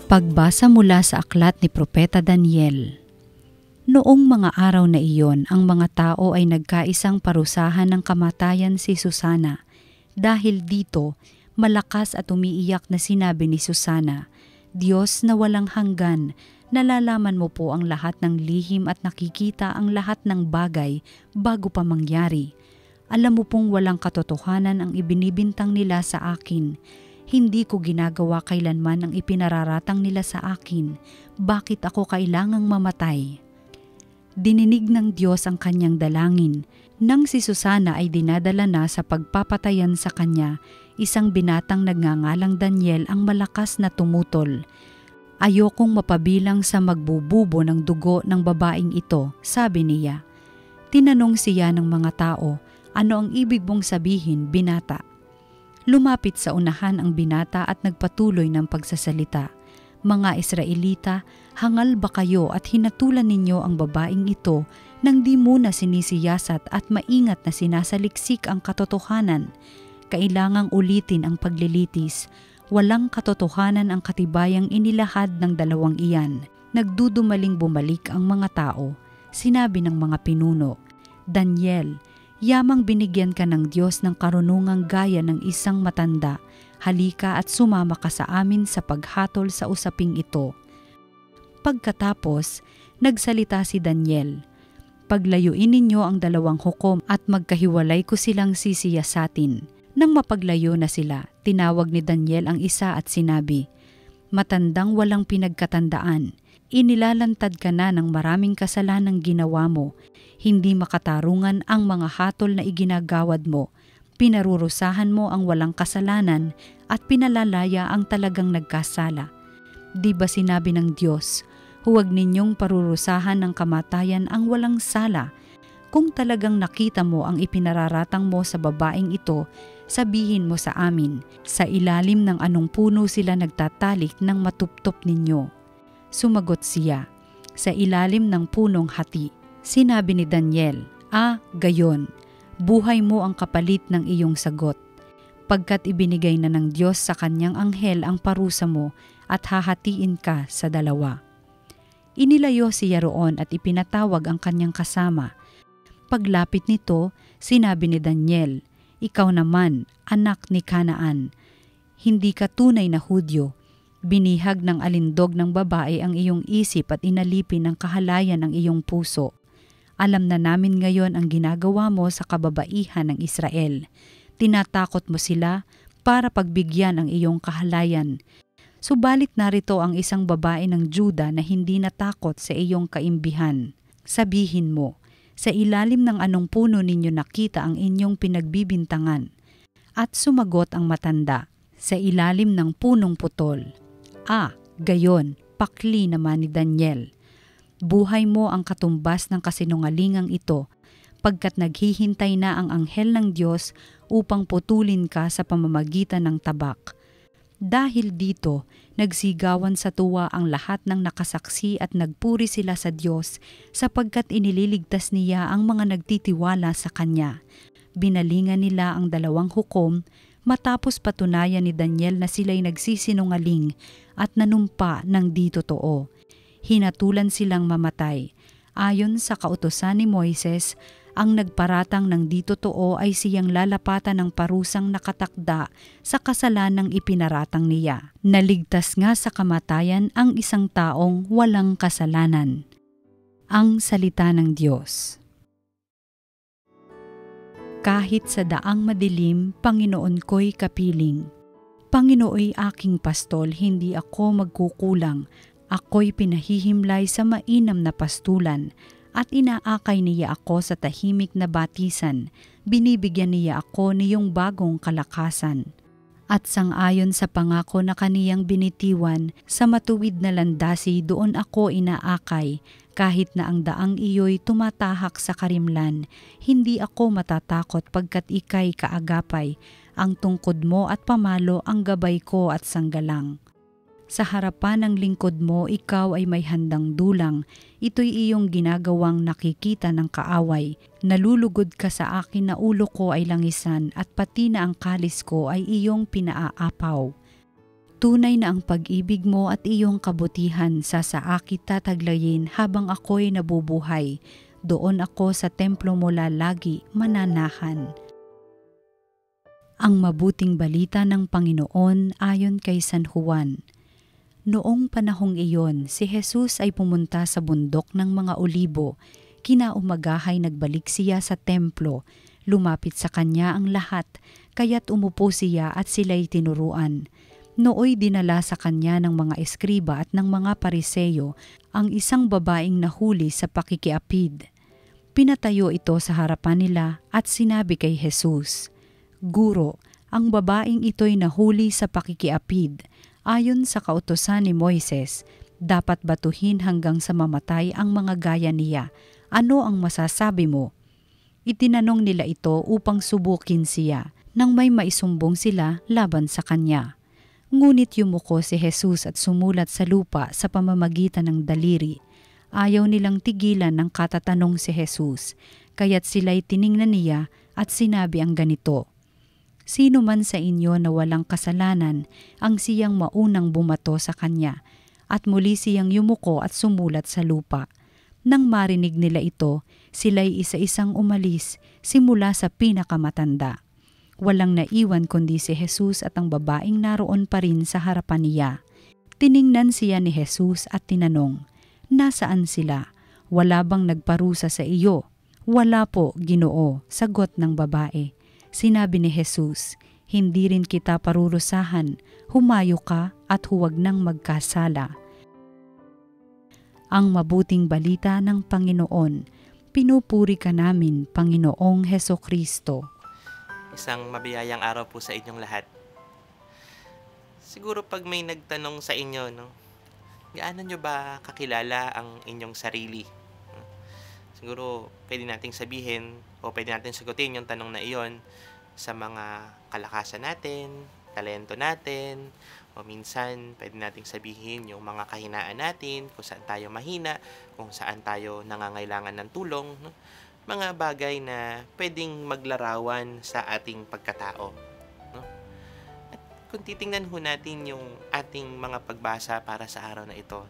Pagbasa mula sa aklat ni Propeta Daniel. Noong mga araw na iyon, ang mga tao ay nagkaisang parusahan ng kamatayan si Susana. Dahil dito, malakas at umiiyak na sinabi ni Susana, "Diyos na walang hanggan, nalalaman mo po ang lahat ng lihim at nakikita ang lahat ng bagay bago pa mangyari. Alam mo pong walang katotohanan ang ibinibintang nila sa akin. Hindi ko ginagawa kailanman ang ipinararatang nila sa akin. Bakit ako kailangang mamatay?" Dininig ng Diyos ang kanyang dalangin. Nang si Susana ay dinadala na sa pagpapatayan sa kanya, isang binatang nagngangalang Daniel ang malakas na tumutol. "Ayokong mapabilang sa magbububo ng dugo ng babaeng ito," sabi niya. Tinanong siya ng mga tao, "Ano ang ibig mong sabihin, binata?" Lumapit sa unahan ang binata at nagpatuloy ng pagsasalita, "Mga Israelita, hangal ba kayo at hinatulan ninyo ang babaeng ito nang di muna sinisiyasat at maingat na sinasaliksik ang katotohanan? Kailangang ulitin ang paglilitis. Walang katotohanan ang katibayang inilahad ng dalawang iyan." Nagdudumaling bumalik ang mga tao. Sinabi ng mga pinuno, "Daniel, yamang binigyan ka ng Diyos ng karunungang gaya ng isang matanda. Halika at sumama ka sa amin sa paghatol sa usaping ito." Pagkatapos, nagsalita si Daniel, "Paglayuin ninyo ang dalawang hukom at magkahiwalay ko silang sisiyasatin." Nang mapaglayo na sila, tinawag ni Daniel ang isa at sinabi, "Matandang walang pinagkatandaan, inilalantad ka na ng maraming kasalanang ginawa mo. Hindi makatarungan ang mga hatol na iginagawad mo. Pinarurusahan mo ang walang kasalanan at pinalalaya ang talagang nagkasala. Di ba sinabi ng Diyos, huwag ninyong parurusahan ng kamatayan ang walang sala? Kung talagang nakita mo ang ipinararatang mo sa babaeng ito, sabihin mo sa amin, sa ilalim ng anong puno sila nagtatalik ng matuptop ninyo?" Sumagot siya, "Sa ilalim ng punong hati." Sinabi ni Daniel, Gayon, buhay mo ang kapalit ng iyong sagot. Pagkat ibinigay na ng Diyos sa kanyang anghel ang parusa mo at hahatiin ka sa dalawa." Inilayo siya roon at ipinatawag ang kanyang kasama. Paglapit nito, sinabi ni Daniel, "Ikaw naman, anak ni Kanaan, hindi ka tunay na Hudyo. Binihag ng alindog ng babae ang iyong isip at inalipin ng kahalayan ng iyong puso. Alam na namin ngayon ang ginagawa mo sa kababaihan ng Israel. Tinatakot mo sila para pagbigyan ang iyong kahalayan. Subalit narito ang isang babae ng Juda na hindi natakot sa iyong kaimbihan. Sabihin mo, sa ilalim ng anong puno ninyo nakita ang inyong pinagbibintangan?" At sumagot ang matanda, "Sa ilalim ng punong putol." Gayon, pakli naman ni Daniel. Buhay mo ang katumbas ng kasinungalingang ito, pagkat naghihintay na ang anghel ng Diyos upang putulin ka sa pamamagitan ng tabak. Dahil dito, nagsigawan sa tuwa ang lahat ng nakasaksi at nagpuri sila sa Diyos sapagkat inililigtas niya ang mga nagtitiwala sa Kanya. Binalingan nila ang dalawang hukom matapos patunayan ni Daniel na sila'y nagsisinungaling at nanumpa ng di totoo. Hinatulan silang mamatay. Ayon sa kautusan ni Moises, ang nagparatang ng di totoo ay siyang lalapatan ng parusang nakatakda sa kasalanang ipinaratang niya. Naligtas nga sa kamatayan ang isang taong walang kasalanan. Ang salita ng Diyos. Kahit sa daang madilim, Panginoon ko'y kapiling. Panginooy aking pastol, hindi ako magkukulang. Ako'y pinahihimlay sa mainam na pastulan, at inaakay niya ako sa tahimik na batisan. Binibigyan niya ako niyong bagong kalakasan. At sangayon sa pangako na kaniyang binitiwan, sa matuwid na landasi doon ako inaakay. Kahit na ang daang iyo'y tumatahak sa karimlan, hindi ako matatakot pagkat ika'y kaagapay. Ang tungkod mo at pamalo ang gabay ko at sanggalang. Sa harapan ng lingkod mo, ikaw ay may handang dulang. Ito'y iyong ginagawang nakikita ng kaaway. Nalulugod ka sa akin na ulo ko ay langisan at pati na ang kalis ko ay iyong pinaaapaw. Tunay na ang pag-ibig mo at iyong kabutihan sa saakit tataglayin habang ako'y nabubuhay. Doon ako sa templo mo lalagi mananahan. Ang mabuting balita ng Panginoon ayon kay San Juan. Noong panahong iyon, si Jesus ay pumunta sa bundok ng mga Olibo. Kinaumagahay nagbalik siya sa templo. Lumapit sa kanya ang lahat, kaya't umupo siya at sila'y tinuruan. Nooy dinala sa kanya ng mga eskriba at ng mga pariseyo ang isang babaeng nahuli sa pakikiapid. Pinatayo ito sa harapan nila at sinabi kay Jesus, "Guro, ang babaeng ito'y nahuli sa pakikiapid. Ayon sa kautusan ni Moises, dapat batuhin hanggang sa mamatay ang mga gaya niya. Ano ang masasabi mo?" Itinanong nila ito upang subukin siya nang may maisumbong sila laban sa kanya. Ngunit yumuko si Jesus at sumulat sa lupa sa pamamagitan ng daliri. Ayaw nilang tigilan ng katatanong si Jesus, kaya't sila'y tiningnan niya at sinabi ang ganito, "Sino man sa inyo na walang kasalanan ang siyang maunang bumato sa kanya?" At muli siyang yumuko at sumulat sa lupa. Nang marinig nila ito, sila'y isa-isang umalis simula sa pinakamatanda. Walang naiwan kundi si Jesus at ang babaeng naroon pa rin sa harapan niya. Tiningnan siya ni Jesus at tinanong, "Nasaan sila? Wala bang nagparusa sa iyo?" "Wala po, Ginoo," sagot ng babae. Sinabi ni Jesus, "Hindi rin kita parurusahan. Humayo ka at huwag nang magkasala." Ang mabuting balita ng Panginoon. Pinupuri ka namin, Panginoong Hesukristo. Isang mabiyayang araw po sa inyong lahat. Siguro pag may nagtanong sa inyo, gaano nyo ba kakilala ang inyong sarili? Siguro pwede nating sabihin o pwede natin sagutin yung tanong na iyon sa mga kalakasan natin, talento natin, o minsan pwede nating sabihin yung mga kahinaan natin, kung saan tayo mahina, kung saan tayo nangangailangan ng tulong, mga bagay na pwedeng maglarawan sa ating pagkatao. At kung titingnan ho natin yung ating mga pagbasa para sa araw na ito,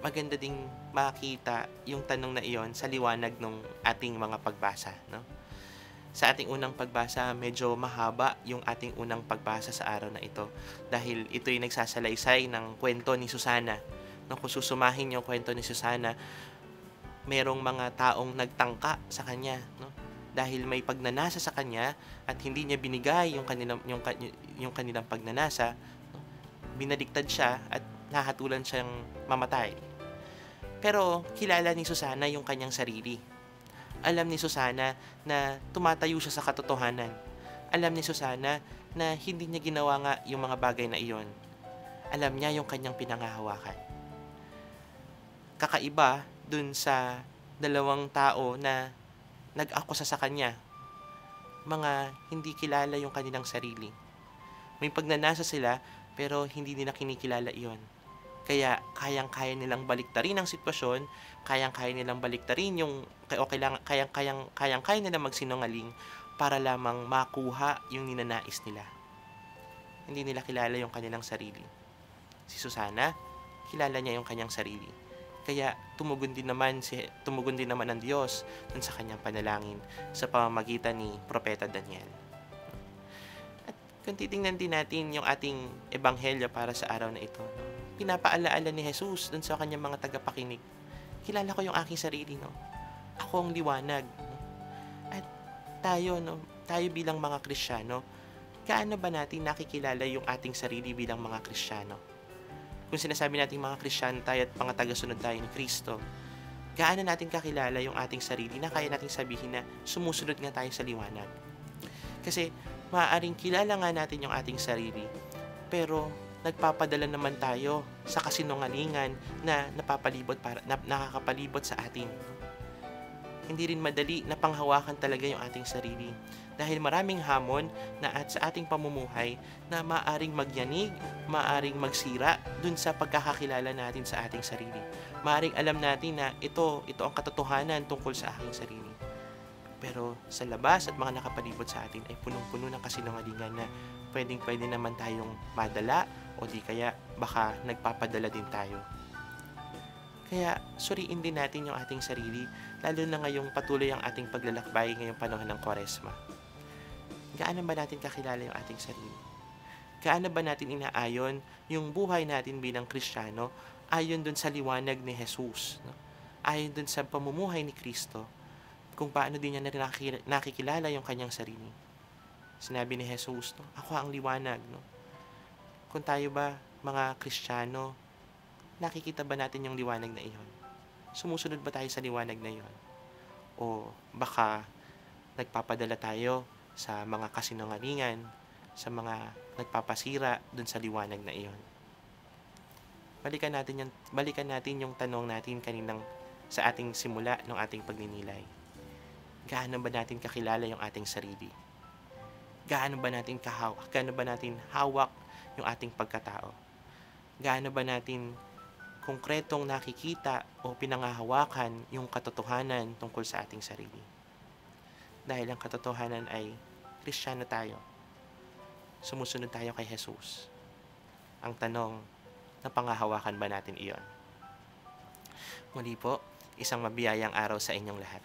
maganda ding makita yung tanong na iyon sa liwanag ng ating mga pagbasa. Sa ating unang pagbasa, medyo mahaba yung ating unang pagbasa sa araw na ito dahil ito'y nagsasalaysay ng kwento ni Susana. Kung susumahin yung kwento ni Susana, merong mga taong nagtangka sa kanya, dahil may pagnanasa sa kanya at hindi niya binigay yung kanilang pagnanasa, binaliktad siya at nahatulan siyang mamatay. Pero kilala ni Susana yung kanyang sarili. Alam ni Susana na tumatayo siya sa katotohanan. Alam ni Susana na hindi niya ginawa nga yung mga bagay na iyon. Alam niya yung kanyang pinangahawakan. Kakaiba dun sa dalawang tao na nag-akusa sa kanya. Mga hindi kilala yung kanilang sarili. May pagnanasa sila pero hindi nila kinikilala iyon. Kaya kayang-kaya nilang baliktarin ang sitwasyon, kayang-kaya nilang baliktarin yung kayang-kaya nilang magsinungaling para lamang makuha yung ninanais nila. Hindi nila kilala yung kanilang sarili. Si Susana, kilala niya yung kanyang sarili. Kaya tumugon din naman ang Diyos dun sa kanyang panalangin sa pamamagitan ni Propeta Daniel. At kung titingnan din natin yung ating ebanghelyo para sa araw na ito, pinapaalaala ni Jesus dun sa kanyang mga tagapakinig. Kilala ko yung aking sarili, Ako ang liwanag. At tayo bilang mga Kristiyano, gaano ba natin nakikilala yung ating sarili bilang mga Kristiyano? Kung sinasabi natin mga Kristiyano tayo at mga tagasunod tayo ni Kristo, gaano natin kakilala yung ating sarili na kaya nating sabihin na sumusunod nga tayo sa liwanag? Kasi maaaring kilala nga natin yung ating sarili, pero nagpapadala naman tayo sa kasinungalingan na nakakapalibot sa atin. Hindi rin madali na panghawakan talaga yung ating sarili dahil maraming hamon na at sa ating pamumuhay na maaring magyanig, maaring magsira dun sa pagkakakilala natin sa ating sarili. Maaring alam natin na ito ang katotohanan tungkol sa aking sarili. Pero sa labas at mga nakapalibot sa atin ay punong-puno ng kasinungalingan na pwede naman tayong madala O di kaya baka nagpapadala din tayo. Kaya suriin din natin yung ating sarili, lalo na ngayong patuloy ang ating paglalakbay ngayong panahon ng Kwaresma. Gaano ba natin kakilala yung ating sarili? Gaano ba natin inaayon yung buhay natin bilang Kristiyano ayon dun sa liwanag ni Jesus, no? Ayon dun sa pamumuhay ni Kristo, kung paano din niya nakikilala yung kanyang sarili. Sinabi ni Jesus, no, ako ang liwanag. No? Kung tayo ba, mga Kristiyano, nakikita ba natin yung liwanag na iyon? Sumusunod ba tayo sa liwanag na iyon? O baka nagpapadala tayo sa mga kasinungalingan, sa mga nagpapasira dun sa liwanag na iyon? Balikan natin yung tanong natin kaninang sa ating simula ng ating pagninilay. Gaano ba natin kakilala yung ating sarili? Gaano ba natin hawak yung ating pagkatao? Gaano ba natin konkretong nakikita o pinangahawakan yung katotohanan tungkol sa ating sarili? Dahil ang katotohanan ay Kristiyano tayo. Sumusunod tayo kay Jesus. Ang tanong, napangahawakan ba natin iyon? Muli po, isang mabiyayang araw sa inyong lahat.